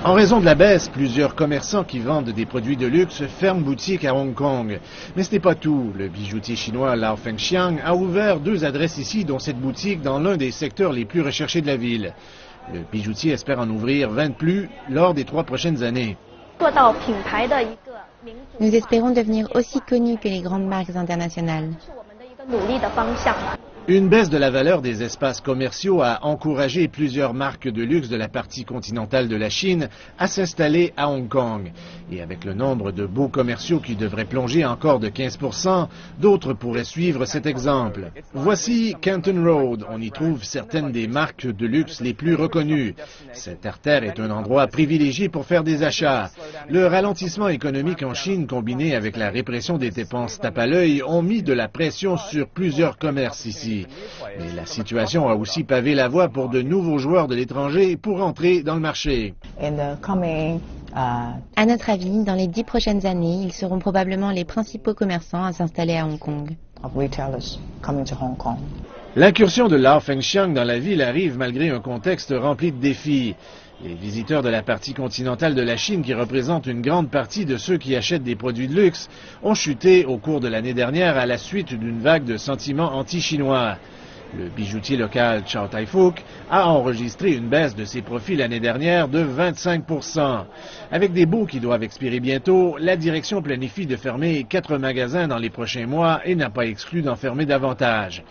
En raison de la baisse, plusieurs commerçants qui vendent des produits de luxe ferment boutique à Hong Kong. Mais ce n'est pas tout. Le bijoutier chinois Lao Fengxiang a ouvert 2 adresses ici, dont cette boutique dans l'un des secteurs les plus recherchés de la ville. Le bijoutier espère en ouvrir 20 de plus lors des 3 prochaines années. Nous espérons devenir aussi connus que les grandes marques internationales. Une baisse de la valeur des espaces commerciaux a encouragé plusieurs marques de luxe de la partie continentale de la Chine à s'installer à Hong Kong. Et avec le nombre de beaux commerciaux qui devraient plonger encore de 15%, d'autres pourraient suivre cet exemple. Voici Canton Road. On y trouve certaines des marques de luxe les plus reconnues. Cette artère est un endroit privilégié pour faire des achats. Le ralentissement économique en Chine, combiné avec la répression des dépenses tape à l'œil, ont mis de la pression sur plusieurs commerces ici. Mais la situation a aussi pavé la voie pour de nouveaux joueurs de l'étranger pour entrer dans le marché. À notre avis, dans les 10 prochaines années, ils seront probablement les principaux commerçants à s'installer à Hong Kong. L'incursion de Lao Fengxiang dans la ville arrive malgré un contexte rempli de défis. Les visiteurs de la partie continentale de la Chine, qui représentent une grande partie de ceux qui achètent des produits de luxe, ont chuté au cours de l'année dernière à la suite d'une vague de sentiments anti-chinois. Le bijoutier local Chow Tai Fook a enregistré une baisse de ses profits l'année dernière de 25%. Avec des baux qui doivent expirer bientôt, la direction planifie de fermer 4 magasins dans les prochains mois et n'a pas exclu d'en fermer davantage.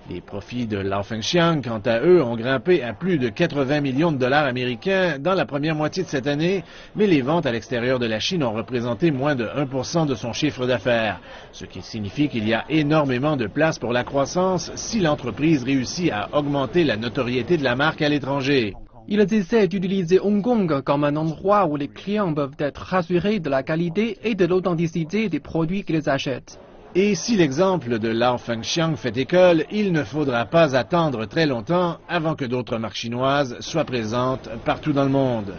Les profits de Lao Fengxiang, quant à eux, ont grimpé à plus de 80 millions de dollars américains dans la première moitié de cette année, mais les ventes à l'extérieur de la Chine ont représenté moins de 1% de son chiffre d'affaires, ce qui signifie qu'il y a énormément de place pour la croissance si l'entreprise réussit à augmenter la notoriété de la marque à l'étranger. Ils essaient d'utiliser Hong Kong comme un endroit où les clients peuvent être rassurés de la qualité et de l'authenticité des produits qu'ils achètent. Et si l'exemple de Lao Fengxiang fait école, il ne faudra pas attendre très longtemps avant que d'autres marques chinoises soient présentes partout dans le monde.